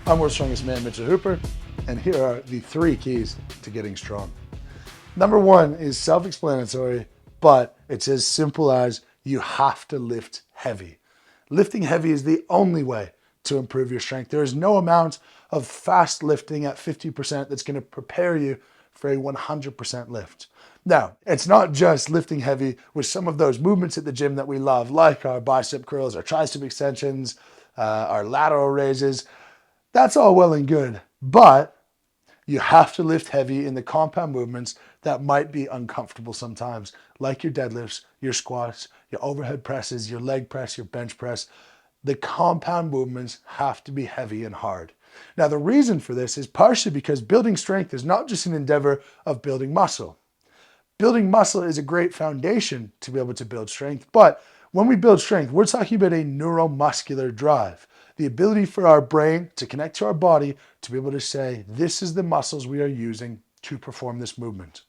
I'm World's Strongest Man, Mitchell Hooper, and here are the 3 keys to getting strong. Number 1 is self-explanatory, but it's as simple as you have to lift heavy. Lifting heavy is the only way to improve your strength. There is no amount of fast lifting at 50% that's going to prepare you for a 100% lift. Now, it's not just lifting heavy with some of those movements at the gym that we love, like our bicep curls, our tricep extensions, our lateral raises. That's all well and good, but you have to lift heavy in the compound movements that might be uncomfortable sometimes, like your deadlifts, your squats, your overhead presses, your leg press, your bench press. The compound movements have to be heavy and hard. Now, the reason for this is partially because building strength is not just an endeavor of building muscle. Building muscle is a great foundation to be able to build strength, but when we build strength, we're talking about a neuromuscular drive. The ability for our brain to connect to our body to be able to say, this is the muscles we are using to perform this movement.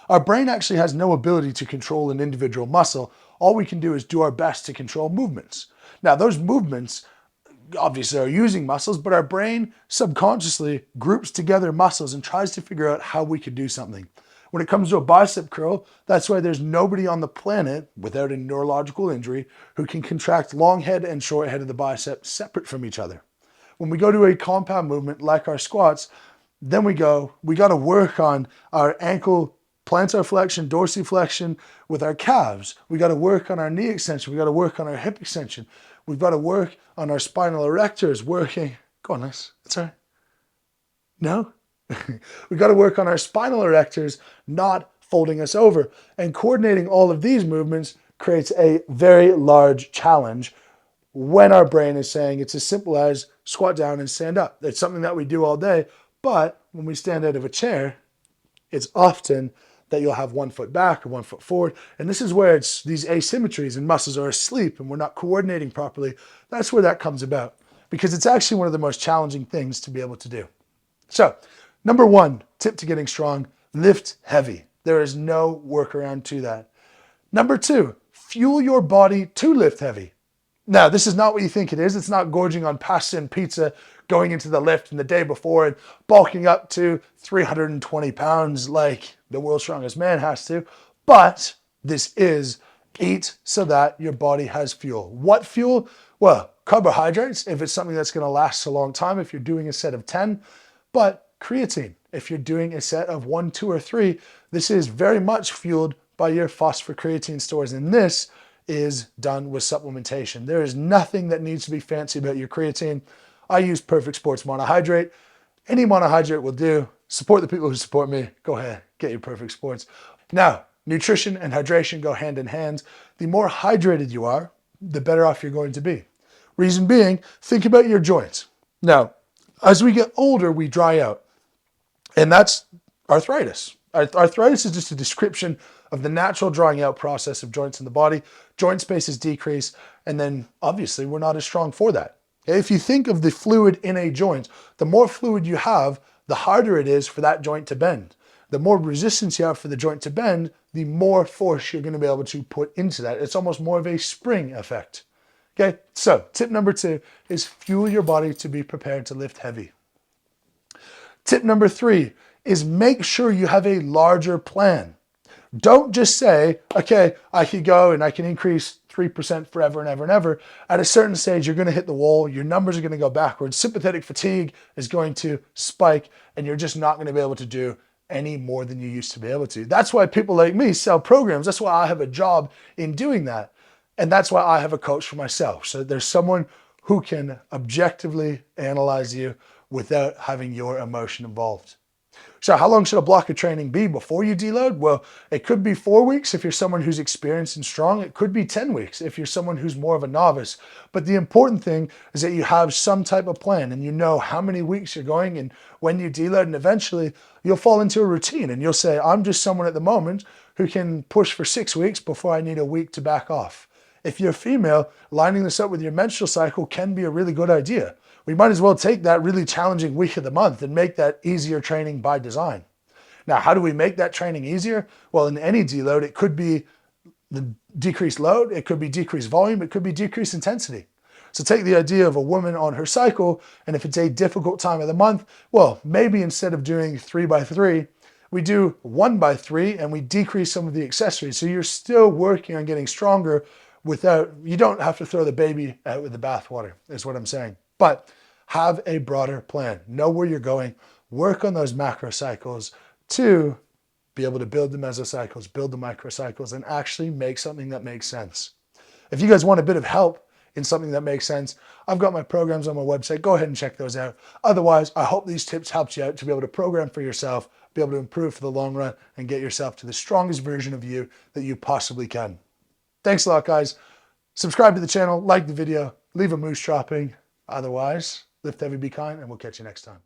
Our brain actually has no ability to control an individual muscle. All we can do is do our best to control movements. Now, those movements obviously are using muscles, but our brain subconsciously groups together muscles and tries to figure out how we could do something. When it comes to a bicep curl, that's why there's nobody on the planet without a neurological injury who can contract long head and short head of the bicep separate from each other. When we go to a compound movement like our squats, then we got to work on our ankle plantar flexion, dorsiflexion with our calves. We got to work on our knee extension. We got to work on our hip extension. We've got to work on our spinal erectors, working. Go on, Les. It's all right. No? We've got to work on our spinal erectors, not folding us over. And coordinating all of these movements creates a very large challenge when our brain is saying it's as simple as squat down and stand up. It's something that we do all day, but when we stand out of a chair, it's often that you'll have 1 foot back or 1 foot forward. And this is where it's these asymmetries and muscles are asleep and we're not coordinating properly. That's where that comes about, because it's actually one of the most challenging things to be able to do. So, number 1 tip to getting strong, lift heavy. There is no workaround to that. Number 2, fuel your body to lift heavy. Now, this is not what you think it is. It's not gorging on pasta and pizza, going into the lift in the day before and bulking up to 320 pounds like the world's strongest man has to. But this is eat so that your body has fuel. What fuel? Well, carbohydrates, if it's something that's going to last a long time, if you're doing a set of 10, but creatine, if you're doing a set of 1, 2, or 3, this is very much fueled by your phosphocreatine stores, and this is done with supplementation. There is nothing that needs to be fancy about your creatine. I use Perfect Sports monohydrate. Any monohydrate will do. Support the people who support me. Go ahead, get your Perfect Sports. Now, nutrition and hydration go hand in hand. The more hydrated you are, the better off you're going to be. Reason being, think about your joints. Now, as we get older, we dry out. And that's arthritis. Arthritis is just a description of the natural drying out process of joints in the body. Joint spaces decrease, and then obviously we're not as strong for that. If you think of the fluid in a joint, the more fluid you have, the harder it is for that joint to bend. The more resistance you have for the joint to bend, the more force you're going to be able to put into that. It's almost more of a spring effect. Okay, so tip number 2 is fuel your body to be prepared to lift heavy. Tip number 3 is make sure you have a larger plan. Don't just say, okay, I could go and I can increase 3% forever and ever and ever. At a certain stage, you're going to hit the wall. Your numbers are going to go backwards. Sympathetic fatigue is going to spike, and you're just not going to be able to do any more than you used to be able to. That's why people like me sell programs. That's why I have a job in doing that. And that's why I have a coach for myself. So there's someone who can objectively analyze you without having your emotion involved. So how long should a block of training be before you deload? Well, it could be 4 weeks if you're someone who's experienced and strong. It could be 10 weeks if you're someone who's more of a novice. But the important thing is that you have some type of plan and you know how many weeks you're going and when you deload, and eventually you'll fall into a routine and you'll say, I'm just someone at the moment who can push for 6 weeks before I need a week to back off. If you're female, lining this up with your menstrual cycle can be a really good idea. We might as well take that really challenging week of the month and make that easier training by design. Now, how do we make that training easier? Well, in any deload, it could be the decreased load, it could be decreased volume, it could be decreased intensity. So take the idea of a woman on her cycle, and if it's a difficult time of the month, well, maybe instead of doing 3x3, we do 1x3 and we decrease some of the accessories. So you're still working on getting stronger without, you don't have to throw the baby out with the bathwater, is what I'm saying. But have a broader plan. Know where you're going. Work on those macro cycles to be able to build the mesocycles, build the microcycles, and actually make something that makes sense. If you guys want a bit of help in something that makes sense, I've got my programs on my website. Go ahead and check those out. Otherwise, I hope these tips helped you out to be able to program for yourself, be able to improve for the long run, and get yourself to the strongest version of you that you possibly can. Thanks a lot, guys. Subscribe to the channel, like the video, leave a moose dropping. Otherwise, lift heavy, be kind, and we'll catch you next time.